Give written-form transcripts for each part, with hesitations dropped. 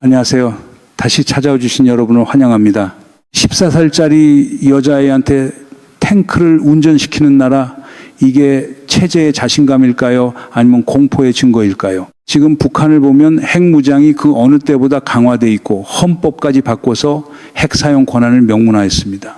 안녕하세요. 다시 찾아와 주신 여러분을 환영합니다. 14살짜리 여자아이한테 탱크를 운전시키는 나라, 이게 체제의 자신감일까요? 아니면 공포의 증거일까요? 지금 북한을 보면 핵무장이 그 어느 때보다 강화되어 있고 헌법까지 바꿔서 핵 사용 권한을 명문화했습니다.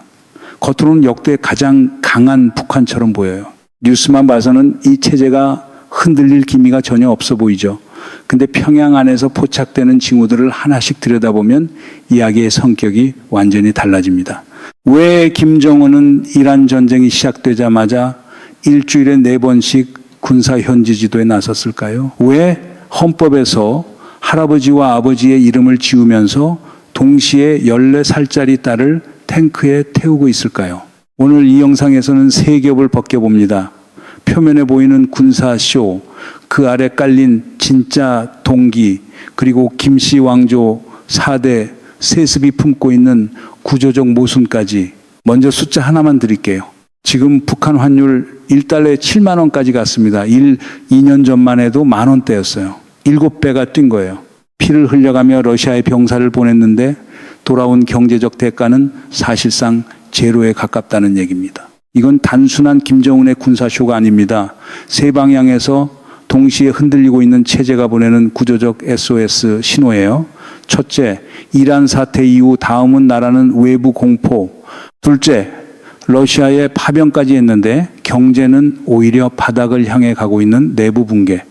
겉으로는 역대 가장 강한 북한처럼 보여요. 뉴스만 봐서는 이 체제가 흔들릴 기미가 전혀 없어 보이죠. 근데 평양 안에서 포착되는 징후들을 하나씩 들여다보면 이야기의 성격이 완전히 달라집니다. 왜 김정은은 이란 전쟁이 시작되자마자 일주일에 4번씩 군사 현지 지도에 나섰을까요? 왜 헌법에서 할아버지와 아버지의 이름을 지우면서 동시에 14살짜리 딸을 탱크에 태우고 있을까요? 오늘 이 영상에서는 세 겹을 벗겨봅니다. 표면에 보이는 군사쇼, 그 아래 깔린 진짜 동기, 그리고 김씨 왕조 4대 세습이 품고 있는 구조적 모순까지. 먼저 숫자 하나만 드릴게요. 지금 북한 환율 1달러에 7만 원까지 갔습니다. 2년 전만 해도 10,000원대였어요. 7배가 뛴 거예요. 피를 흘려가며 러시아에 병사를 보냈는데 돌아온 경제적 대가는 사실상 제로에 가깝다는 얘기입니다. 이건 단순한 김정은의 군사쇼가 아닙니다. 세 방향에서 동시에 흔들리고 있는 체제가 보내는 구조적 SOS 신호예요. 첫째, 이란 사태 이후 다음은 나라는 외부 공포. 둘째, 러시아에 파병까지 했는데 경제는 오히려 바닥을 향해 가고 있는 내부 붕괴.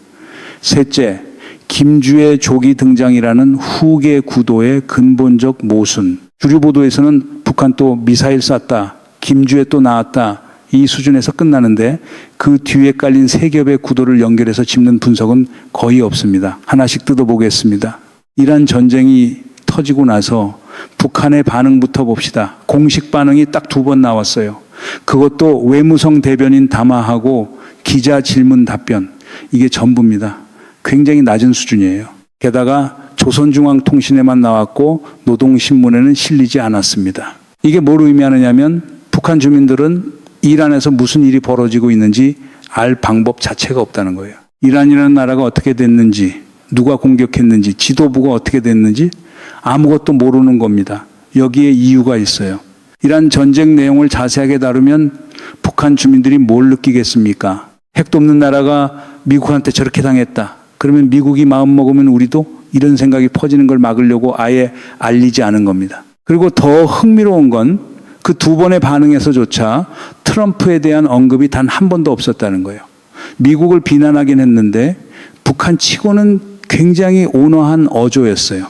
셋째, 김주의 조기 등장이라는 후계 구도의 근본적 모순. 주류 보도에서는 북한 또 미사일 쐈다, 김주의 또 나왔다, 이 수준에서 끝나는데 그 뒤에 깔린 세 겹의 구도를 연결해서 짚는 분석은 거의 없습니다. 하나씩 뜯어보겠습니다. 이란 전쟁이 터지고 나서 북한의 반응부터 봅시다. 공식 반응이 딱 2번 나왔어요. 그것도 외무성 대변인 담화하고 기자 질문 답변. 이게 전부입니다. 굉장히 낮은 수준이에요. 게다가 조선중앙통신에만 나왔고 노동신문에는 실리지 않았습니다. 이게 뭘 의미하느냐면 북한 주민들은 이란에서 무슨 일이 벌어지고 있는지 알 방법 자체가 없다는 거예요. 이란이라는 나라가 어떻게 됐는지, 누가 공격했는지, 지도부가 어떻게 됐는지 아무것도 모르는 겁니다. 여기에 이유가 있어요. 이란 전쟁 내용을 자세하게 다루면 북한 주민들이 뭘 느끼겠습니까? 핵도 없는 나라가 미국한테 저렇게 당했다. 그러면 미국이 마음먹으면 우리도, 이런 생각이 퍼지는 걸 막으려고 아예 알리지 않은 겁니다. 그리고 더 흥미로운 건 그 2번의 반응에서조차 트럼프에 대한 언급이 단 한 번도 없었다는 거예요. 미국을 비난하긴 했는데 북한 치고는 굉장히 온화한 어조였어요.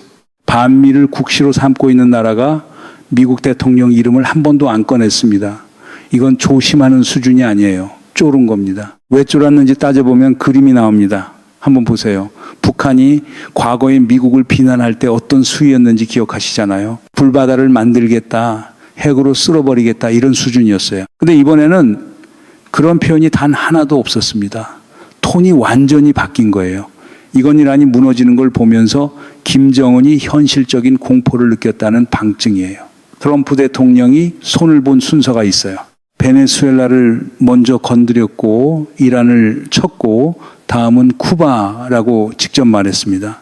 반미를 국시로 삼고 있는 나라가 미국 대통령 이름을 한 번도 안 꺼냈습니다. 이건 조심하는 수준이 아니에요. 쫄은 겁니다. 왜 쫄았는지 따져보면 그림이 나옵니다. 한번 보세요. 북한이 과거에 미국을 비난할 때 어떤 수위였는지 기억하시잖아요. 불바다를 만들겠다, 핵으로 쓸어버리겠다, 이런 수준이었어요. 근데 이번에는 그런 표현이 단 하나도 없었습니다. 톤이 완전히 바뀐 거예요. 이건 이란이 무너지는 걸 보면서 김정은이 현실적인 공포를 느꼈다는 방증이에요. 트럼프 대통령이 손을 본 순서가 있어요. 베네수엘라를 먼저 건드렸고 이란을 쳤고 다음은 쿠바라고 직접 말했습니다.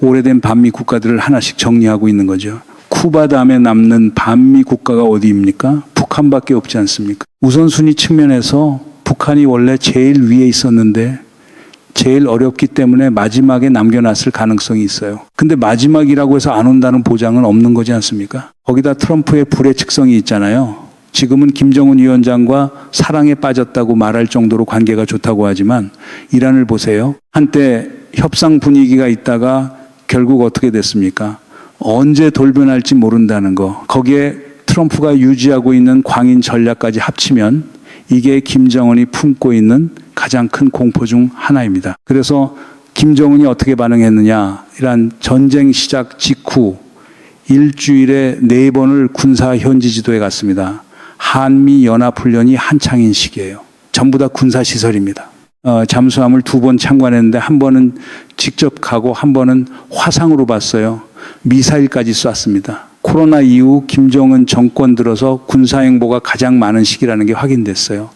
오래된 반미 국가들을 하나씩 정리하고 있는 거죠. 쿠바 다음에 남는 반미 국가가 어디입니까? 북한밖에 없지 않습니까? 우선순위 측면에서 북한이 원래 제일 위에 있었는데 제일 어렵기 때문에 마지막에 남겨놨을 가능성이 있어요. 근데 마지막이라고 해서 안 온다는 보장은 없는 거지 않습니까? 거기다 트럼프의 불의 측성이 있잖아요. 지금은 김정은 위원장과 사랑에 빠졌다고 말할 정도로 관계가 좋다고 하지만 이란을 보세요. 한때 협상 분위기가 있다가 결국 어떻게 됐습니까? 언제 돌변할지 모른다는 거. 거기에 트럼프가 유지하고 있는 광인 전략까지 합치면 이게 김정은이 품고 있는 가장 큰 공포 중 하나입니다. 그래서 김정은이 어떻게 반응했느냐. 이란 전쟁 시작 직후 일주일에 4번을 군사 현지 지도에 갔습니다. 한미 연합훈련이 한창인 시기예요. 전부 다 군사시설입니다. 잠수함을 2번 참관했는데 한 번은 직접 가고 한 번은 화상으로 봤어요. 미사일까지 쐈습니다. 코로나 이후 김정은 정권 들어서 군사행보가 가장 많은 시기라는 게 확인됐어요.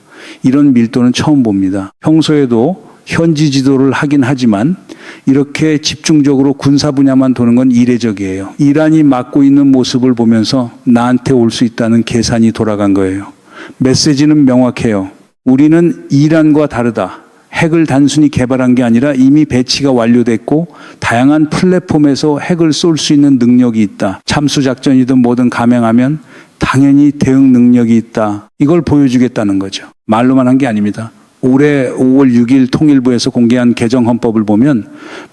이런 밀도는 처음 봅니다. 평소에도 현지 지도를 하긴 하지만 이렇게 집중적으로 군사 분야만 도는 건 이례적이에요. 이란이 맡고 있는 모습을 보면서 나한테 올 수 있다는 계산이 돌아간 거예요. 메시지는 명확해요. 우리는 이란과 다르다. 핵을 단순히 개발한 게 아니라 이미 배치가 완료됐고 다양한 플랫폼에서 핵을 쏠 수 있는 능력이 있다. 참수작전이든 뭐든 감행하면 당연히 대응 능력이 있다. 이걸 보여주겠다는 거죠. 말로만 한 게 아닙니다. 올해 5월 6일 통일부에서 공개한 개정 헌법을 보면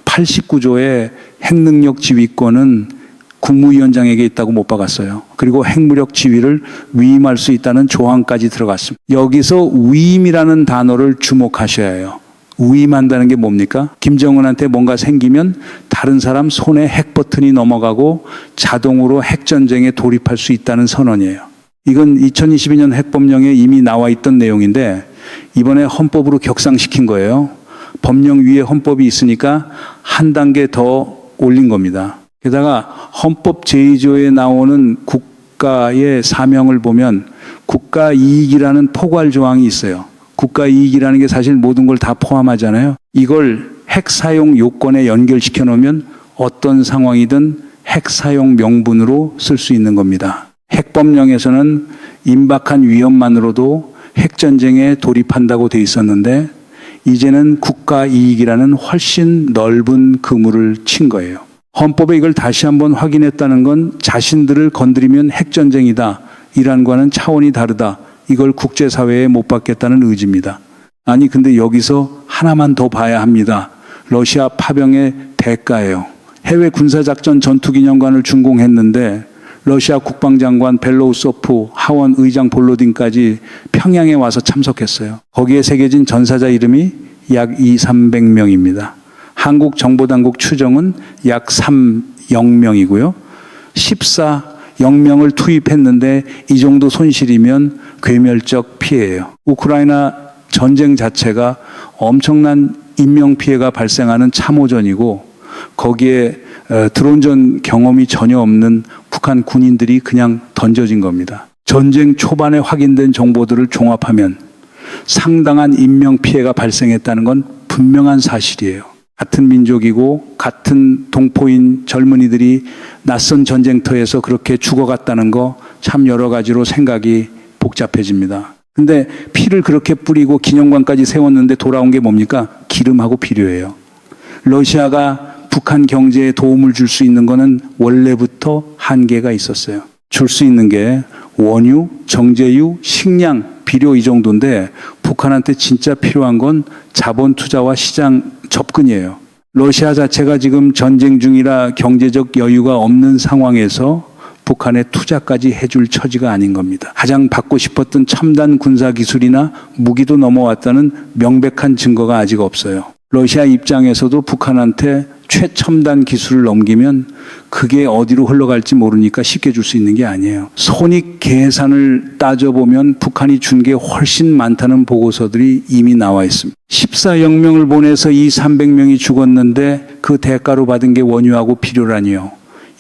89조의 핵능력 지휘권은 국무위원장에게 있다고 못 박았어요. 그리고 핵무력 지휘를 위임할 수 있다는 조항까지 들어갔습니다. 여기서 위임이라는 단어를 주목하셔야 해요. 위임한다는 게 뭡니까? 김정은한테 뭔가 생기면 다른 사람 손에 핵 버튼이 넘어가고 자동으로 핵전쟁에 돌입할 수 있다는 선언이에요. 이건 2022년 핵법령에 이미 나와 있던 내용인데 이번에 헌법으로 격상시킨 거예요. 법령 위에 헌법이 있으니까 한 단계 더 올린 겁니다. 게다가 헌법 제2조에 나오는 국가의 사명을 보면 국가 이익이라는 포괄 조항이 있어요. 국가 이익이라는 게 사실 모든 걸 다 포함하잖아요. 이걸 핵 사용 요건에 연결시켜 놓으면 어떤 상황이든 핵 사용 명분으로 쓸 수 있는 겁니다. 핵법령에서는 임박한 위험만으로도 핵전쟁에 돌입한다고 돼 있었는데 이제는 국가 이익이라는 훨씬 넓은 그물을 친 거예요. 헌법에 이걸 다시 한번 확인했다는 건 자신들을 건드리면 핵전쟁이다. 이란과는 차원이 다르다. 이걸 국제사회에 못 받겠다는 의지입니다. 아니 근데 여기서 하나만 더 봐야 합니다. 러시아 파병의 대가예요. 해외 군사작전 전투기념관을 준공했는데 러시아 국방장관 벨로우소프, 하원 의장 볼로딘까지 평양에 와서 참석했어요. 거기에 새겨진 전사자 이름이 약 200~300명입니다. 한국 정보당국 추정은 약 3~0명이고요. 14~0명을 투입했는데 이 정도 손실이면 괴멸적 피해예요. 우크라이나 전쟁 자체가 엄청난 인명피해가 발생하는 참호전이고 거기에 드론전 경험이 전혀 없는 북한 군인들이 그냥 던져진 겁니다. 전쟁 초반에 확인된 정보들을 종합하면 상당한 인명피해가 발생했다는 건 분명한 사실이에요. 같은 민족이고 같은 동포인 젊은이들이 낯선 전쟁터에서 그렇게 죽어갔다는 거 참 여러 가지로 생각이 복잡해집니다. 근데 피를 그렇게 뿌리고 기념관까지 세웠는데 돌아온 게 뭡니까? 기름하고 비료예요. 러시아가 북한 경제에 도움을 줄 수 있는 거는 원래부터 한계가 있었어요. 줄 수 있는 게 원유, 정제유, 식량, 비료 이 정도인데 북한한테 진짜 필요한 건 자본 투자와 시장 접근이에요. 러시아 자체가 지금 전쟁 중이라 경제적 여유가 없는 상황에서 북한에 투자까지 해줄 처지가 아닌 겁니다. 가장 받고 싶었던 첨단 군사 기술이나 무기도 넘어왔다는 명백한 증거가 아직 없어요. 러시아 입장에서도 북한한테 최첨단 기술을 넘기면 그게 어디로 흘러갈지 모르니까 쉽게 줄 수 있는 게 아니에요. 손익 계산을 따져보면 북한이 준 게 훨씬 많다는 보고서들이 이미 나와 있습니다. 14~0명을 보내서 200~300명이 죽었는데 그 대가로 받은 게 원유하고 비료라니요.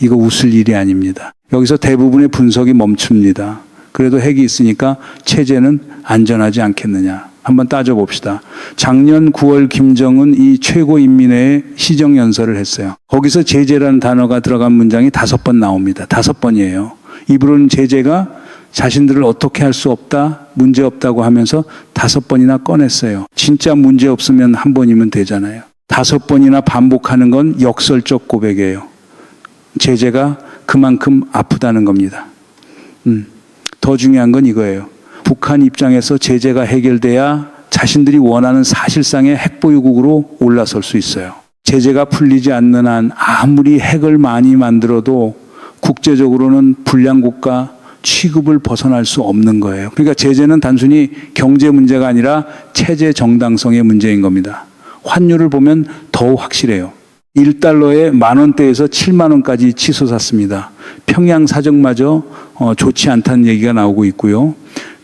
이거 웃을 일이 아닙니다. 여기서 대부분의 분석이 멈춥니다. 그래도 핵이 있으니까 체제는 안전하지 않겠느냐. 한번 따져봅시다. 작년 9월 김정은이 최고인민회에 시정연설을 했어요. 거기서 제재라는 단어가 들어간 문장이 5번 나옵니다. 5번이에요. 이분은 제재가 자신들을 어떻게 할 수 없다, 문제 없다고 하면서 5번이나 꺼냈어요. 진짜 문제 없으면 한 번이면 되잖아요. 5번이나 반복하는 건 역설적 고백이에요. 제재가 그만큼 아프다는 겁니다. 더 중요한 건 이거예요. 북한 입장에서 제재가 해결돼야 자신들이 원하는 사실상의 핵보유국으로 올라설 수 있어요. 제재가 풀리지 않는 한 아무리 핵을 많이 만들어도 국제적으로는 불량국가 취급을 벗어날 수 없는 거예요. 그러니까 제재는 단순히 경제 문제가 아니라 체제 정당성의 문제인 겁니다. 환율을 보면 더 확실해요. 1달러에 10,000원대에서 70,000원까지 치솟았습니다. 평양 사정마저 좋지 않다는 얘기가 나오고 있고요.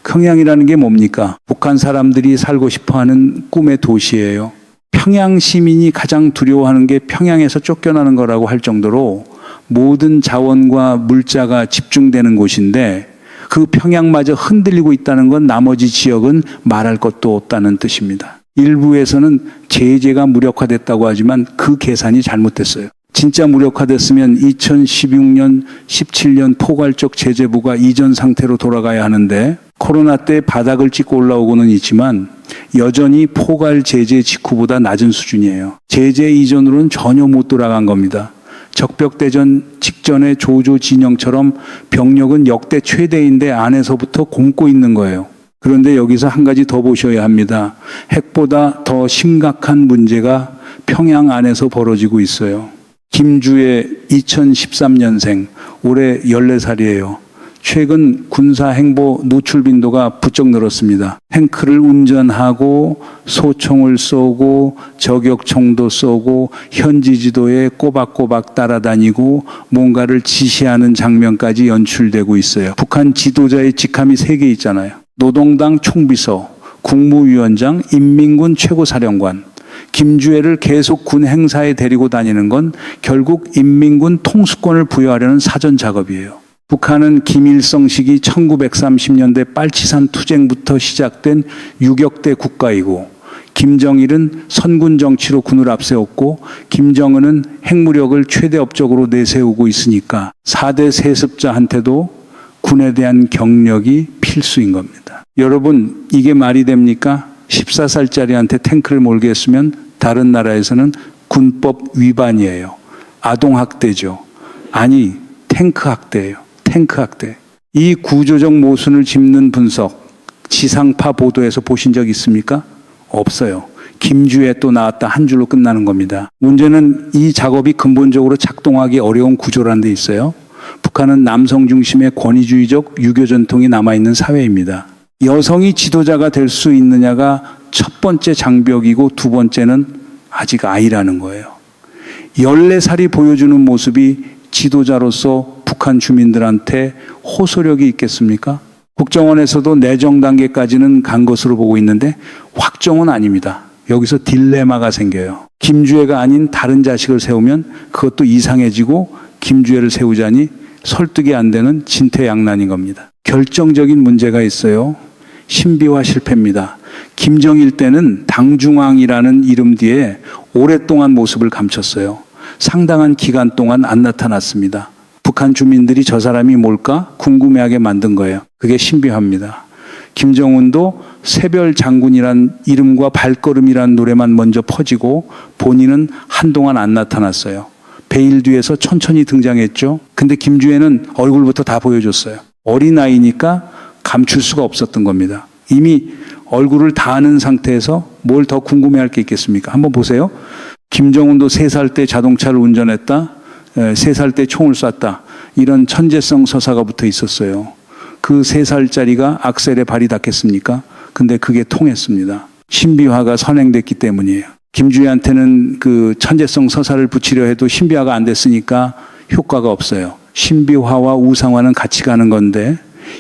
평양이라는 게 뭡니까? 북한 사람들이 살고 싶어하는 꿈의 도시예요. 평양 시민이 가장 두려워하는 게 평양에서 쫓겨나는 거라고 할 정도로 모든 자원과 물자가 집중되는 곳인데 그 평양마저 흔들리고 있다는 건 나머지 지역은 말할 것도 없다는 뜻입니다. 일부에서는 제재가 무력화됐다고 하지만 그 계산이 잘못됐어요. 진짜 무력화됐으면 2016년, 17년 포괄적 제재부가 이전 상태로 돌아가야 하는데 코로나 때 바닥을 찍고 올라오고는 있지만 여전히 포괄 제재 직후보다 낮은 수준이에요. 제재 이전으로는 전혀 못 돌아간 겁니다. 적벽대전 직전의 조조 진영처럼 병력은 역대 최대인데 안에서부터 곪고 있는 거예요. 그런데 여기서 한 가지 더 보셔야 합니다. 핵보다 더 심각한 문제가 평양 안에서 벌어지고 있어요. 김주애 2013년생, 올해 14살이에요. 최근 군사행보 노출 빈도가 부쩍 늘었습니다. 탱크를 운전하고 소총을 쏘고 저격총도 쏘고 현지 지도에 꼬박꼬박 따라다니고 뭔가를 지시하는 장면까지 연출되고 있어요. 북한 지도자의 직함이 3개 있잖아요. 노동당 총비서, 국무위원장, 인민군 최고사령관. 김주애를 계속 군 행사에 데리고 다니는 건 결국 인민군 통수권을 부여하려는 사전 작업이에요. 북한은 김일성 시기 1930년대 빨치산 투쟁부터 시작된 유격대 국가이고 김정일은 선군 정치로 군을 앞세웠고 김정은은 핵무력을 최대업적으로 내세우고 있으니까 4대 세습자한테도 군에 대한 경력이 필수인 겁니다. 여러분, 이게 말이 됩니까? 14살짜리한테 탱크를 몰게 했으면 다른 나라에서는 군법 위반이에요. 아동학대죠. 아니, 탱크학대예요. 탱크학대. 이 구조적 모순을 짚는 분석, 지상파 보도에서 보신 적 있습니까? 없어요. 김주애 또 나왔다 한 줄로 끝나는 겁니다. 문제는 이 작업이 근본적으로 작동하기 어려운 구조라는 데 있어요. 북한은 남성 중심의 권위주의적 유교 전통이 남아있는 사회입니다. 여성이 지도자가 될 수 있느냐가 첫 번째 장벽이고 두 번째는 아직 아이라는 거예요. 14살이 보여주는 모습이 지도자로서 북한 주민들한테 호소력이 있겠습니까? 국정원에서도 내정 단계까지는 간 것으로 보고 있는데 확정은 아닙니다. 여기서 딜레마가 생겨요. 김주애가 아닌 다른 자식을 세우면 그것도 이상해지고 김주애를 세우자니 설득이 안 되는 진퇴양난인 겁니다. 결정적인 문제가 있어요. 신비화 실패입니다. 김정일 때는 당중앙이라는 이름 뒤에 오랫동안 모습을 감췄어요. 상당한 기간 동안 안 나타났습니다. 북한 주민들이 저 사람이 뭘까 궁금해하게 만든 거예요. 그게 신비화입니다. 김정은도 새별 장군이란 이름과 발걸음이란 노래만 먼저 퍼지고 본인은 한동안 안 나타났어요. 베일 뒤에서 천천히 등장했죠. 근데 김주애는 얼굴부터 다 보여줬어요. 어린아이니까 감출 수가 없었던 겁니다. 이미 얼굴을 다 아는 상태에서 뭘 더 궁금해할 게 있겠습니까? 한번 보세요. 김정은도 3살 때 자동차를 운전했다. 3살 때 총을 쐈다. 이런 천재성 서사가 붙어 있었어요. 그 3살짜리가 악셀에 발이 닿겠습니까? 근데 그게 통했습니다. 신비화가 선행됐기 때문이에요. 김주애한테는 그 천재성 서사를 붙이려 해도 신비화가 안 됐으니까 효과가 없어요. 신비화와 우상화는 같이 가는 건데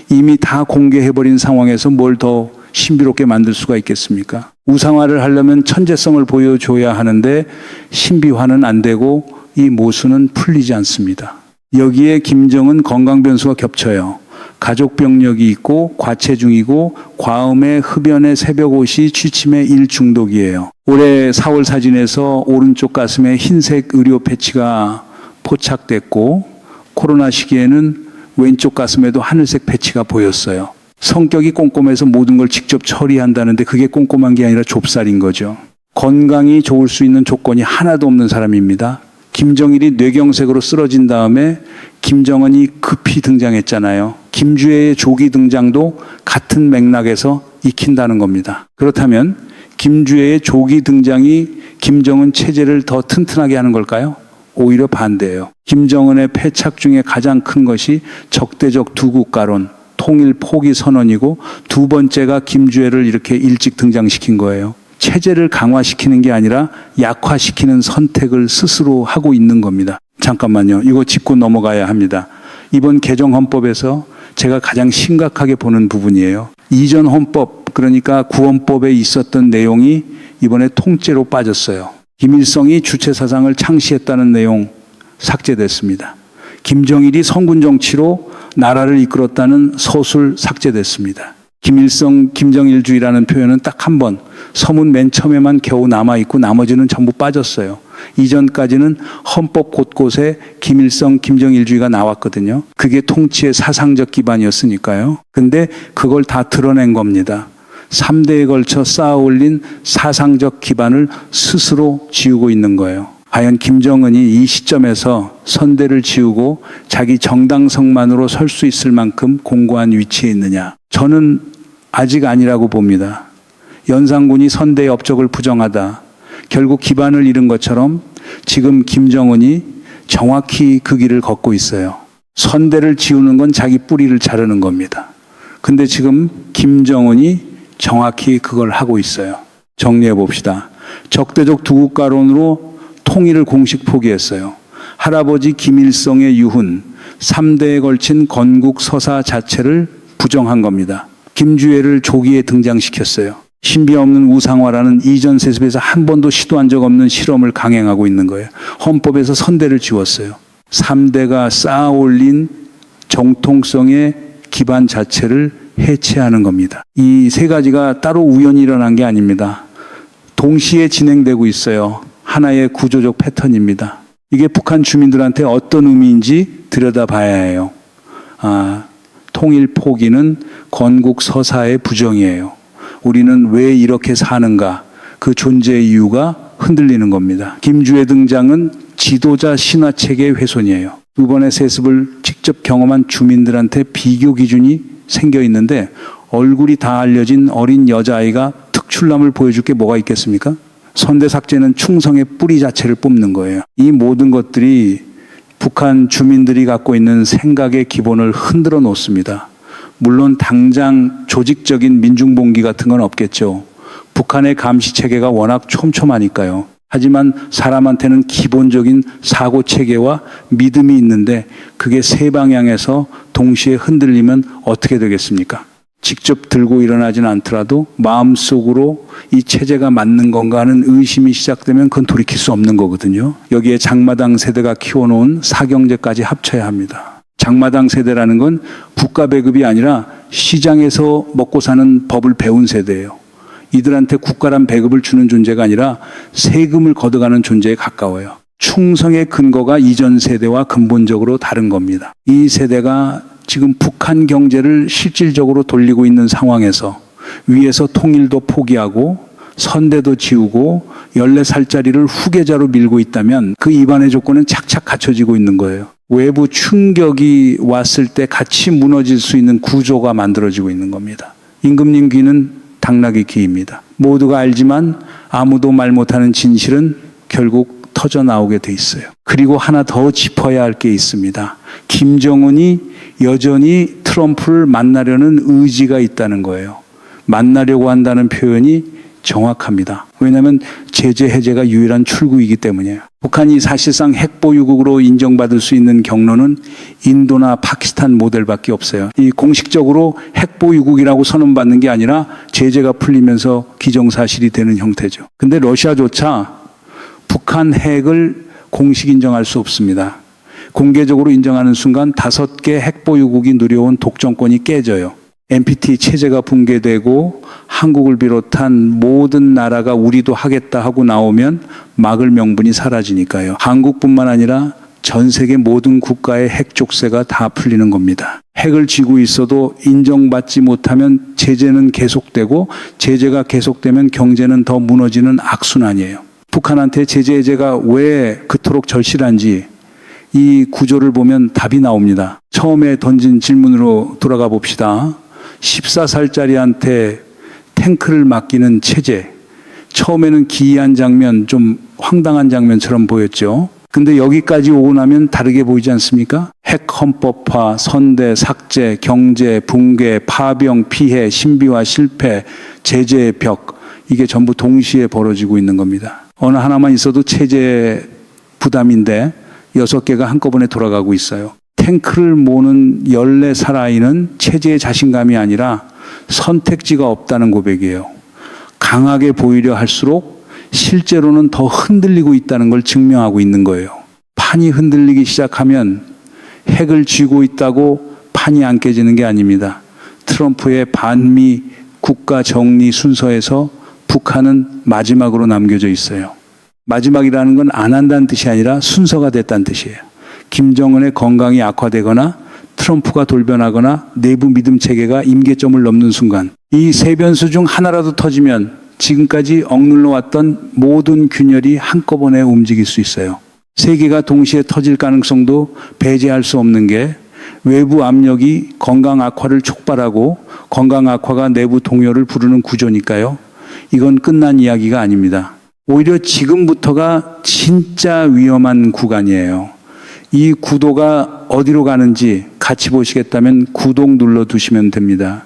이미 다 공개해버린 상황에서 뭘 더 신비롭게 만들 수가 있겠습니까? 우상화를 하려면 천재성을 보여줘야 하는데 신비화는 안 되고 이 모순은 풀리지 않습니다. 여기에 김정은 건강 변수가 겹쳐요. 가족 병력이 있고 과체중이고 과음에 흡연에 새벽옷이 취침에 일중독이에요. 올해 4월 사진에서 오른쪽 가슴에 흰색 의료 패치가 포착됐고 코로나 시기에는 왼쪽 가슴에도 하늘색 패치가 보였어요. 성격이 꼼꼼해서 모든 걸 직접 처리한다는데 그게 꼼꼼한 게 아니라 좁쌀인 거죠. 건강이 좋을 수 있는 조건이 하나도 없는 사람입니다. 김정일이 뇌경색으로 쓰러진 다음에 김정은이 급히 등장했잖아요. 김주애의 조기 등장도 같은 맥락에서 익힌다는 겁니다. 그렇다면 김주애의 조기 등장이 김정은 체제를 더 튼튼하게 하는 걸까요? 오히려 반대예요. 김정은의 패착 중에 가장 큰 것이 적대적 두국가론, 통일 포기 선언이고 두 번째가 김주애를 이렇게 일찍 등장시킨 거예요. 체제를 강화시키는 게 아니라 약화시키는 선택을 스스로 하고 있는 겁니다. 잠깐만요. 이거 짚고 넘어가야 합니다. 이번 개정 헌법에서 제가 가장 심각하게 보는 부분이에요. 이전 헌법, 그러니까 구헌법에 있었던 내용이 이번에 통째로 빠졌어요. 김일성이 주체사상을 창시했다는 내용 삭제됐습니다. 김정일이 선군 정치로 나라를 이끌었다는 서술 삭제됐습니다. 김일성, 김정일주의라는 표현은 딱 한 번, 서문 맨 처음에만 겨우 남아있고 나머지는 전부 빠졌어요. 이전까지는 헌법 곳곳에 김일성, 김정일주의가 나왔거든요. 그게 통치의 사상적 기반이었으니까요. 근데 그걸 다 드러낸 겁니다. 3대에 걸쳐 쌓아올린 사상적 기반을 스스로 지우고 있는 거예요. 과연 김정은이 이 시점에서 선대를 지우고 자기 정당성만으로 설 수 있을 만큼 공고한 위치에 있느냐? 저는 아직 아니라고 봅니다. 연산군이 선대의 업적을 부정하다. 결국 기반을 잃은 것처럼 지금 김정은이 정확히 그 길을 걷고 있어요. 선대를 지우는 건 자기 뿌리를 자르는 겁니다. 근데 지금 김정은이 정확히 그걸 하고 있어요. 정리해 봅시다. 적대적 두국가론으로 통일을 공식 포기했어요. 할아버지 김일성의 유훈, 3대에 걸친 건국 서사 자체를 부정한 겁니다. 김주애를 조기에 등장시켰어요. 신비 없는 우상화라는 이전 세습에서 한 번도 시도한 적 없는 실험을 강행하고 있는 거예요. 헌법에서 선대를 지웠어요. 3대가 쌓아올린 정통성의 기반 자체를 해체하는 겁니다. 이 세 가지가 따로 우연히 일어난 게 아닙니다. 동시에 진행되고 있어요. 하나의 구조적 패턴입니다. 이게 북한 주민들한테 어떤 의미인지 들여다봐야 해요. 통일 포기는 건국 서사의 부정이에요. 우리는 왜 이렇게 사는가? 그 존재의 이유가 흔들리는 겁니다. 김주애 등장은 지도자 신화체계의 훼손이에요. 두 번의 세습을 직접 경험한 주민들한테 비교 기준이 생겨 있는데 얼굴이 다 알려진 어린 여자아이가 특출남을 보여줄 게 뭐가 있겠습니까? 선대 삭제는 충성의 뿌리 자체를 뽑는 거예요. 이 모든 것들이 북한 주민들이 갖고 있는 생각의 기본을 흔들어 놓습니다. 물론 당장 조직적인 민중봉기 같은 건 없겠죠. 북한의 감시체계가 워낙 촘촘하니까요. 하지만 사람한테는 기본적인 사고체계와 믿음이 있는데 그게 세 방향에서 동시에 흔들리면 어떻게 되겠습니까? 직접 들고 일어나진 않더라도 마음속으로 이 체제가 맞는 건가 하는 의심이 시작되면 그건 돌이킬 수 없는 거거든요. 여기에 장마당 세대가 키워놓은 사경제까지 합쳐야 합니다. 장마당 세대라는 건 국가 배급이 아니라 시장에서 먹고 사는 법을 배운 세대예요. 이들한테 국가란 배급을 주는 존재가 아니라 세금을 걷어가는 존재에 가까워요. 충성의 근거가 이전 세대와 근본적으로 다른 겁니다. 이 세대가 지금 북한 경제를 실질적으로 돌리고 있는 상황에서 위에서 통일도 포기하고 선대도 지우고 14살짜리를 후계자로 밀고 있다면 그 입안의 조건은 착착 갖춰지고 있는 거예요. 외부 충격이 왔을 때 같이 무너질 수 있는 구조가 만들어지고 있는 겁니다. 임금님 귀는 당나귀 귀입니다. 모두가 알지만 아무도 말 못하는 진실은 결국 터져 나오게 돼 있어요. 그리고 하나 더 짚어야 할 게 있습니다. 김정은이 여전히 트럼프를 만나려는 의지가 있다는 거예요. 만나려고 한다는 표현이 정확합니다. 왜냐하면 제재 해제가 유일한 출구이기 때문이에요. 북한이 사실상 핵보유국으로 인정받을 수 있는 경로는 인도나 파키스탄 모델밖에 없어요. 이 공식적으로 핵보유국이라고 선언받는 게 아니라 제재가 풀리면서 기정사실이 되는 형태죠. 근데 러시아조차 북한 핵을 공식 인정할 수 없습니다. 공개적으로 인정하는 순간 5개 핵보유국이 누려온 독점권이 깨져요. NPT 체제가 붕괴되고 한국을 비롯한 모든 나라가 우리도 하겠다 하고 나오면 막을 명분이 사라지니까요. 한국뿐만 아니라 전 세계 모든 국가의 핵 족쇄가 다 풀리는 겁니다. 핵을 쥐고 있어도 인정받지 못하면 제재는 계속되고 제재가 계속되면 경제는 더 무너지는 악순환이에요. 북한한테 제재 해제가 왜 그토록 절실한지 이 구조를 보면 답이 나옵니다. 처음에 던진 질문으로 돌아가 봅시다. 14살짜리한테 탱크를 맡기는 체제. 처음에는 기이한 장면, 좀 황당한 장면처럼 보였죠. 근데 여기까지 오고 나면 다르게 보이지 않습니까? 핵 헌법화, 선대, 삭제, 경제, 붕괴, 파병, 피해, 신비화, 실패, 제재의 벽. 이게 전부 동시에 벌어지고 있는 겁니다. 어느 하나만 있어도 체제 부담인데 6개가 한꺼번에 돌아가고 있어요. 탱크를 모는 14살 아이는 체제의 자신감이 아니라 선택지가 없다는 고백이에요. 강하게 보이려 할수록 실제로는 더 흔들리고 있다는 걸 증명하고 있는 거예요. 판이 흔들리기 시작하면 핵을 쥐고 있다고 판이 안 깨지는 게 아닙니다. 트럼프의 반미 국가 정리 순서에서 북한은 마지막으로 남겨져 있어요. 마지막이라는 건 안 한다는 뜻이 아니라 순서가 됐다는 뜻이에요. 김정은의 건강이 악화되거나 트럼프가 돌변하거나 내부 믿음 체계가 임계점을 넘는 순간 이 세 변수 중 하나라도 터지면 지금까지 억눌러 왔던 모든 균열이 한꺼번에 움직일 수 있어요. 세 개가 동시에 터질 가능성도 배제할 수 없는 게 외부 압력이 건강 악화를 촉발하고 건강 악화가 내부 동요를 부르는 구조니까요. 이건 끝난 이야기가 아닙니다. 오히려 지금부터가 진짜 위험한 구간이에요. 이 구도가 어디로 가는지 같이 보시겠다면 구독 눌러두시면 됩니다.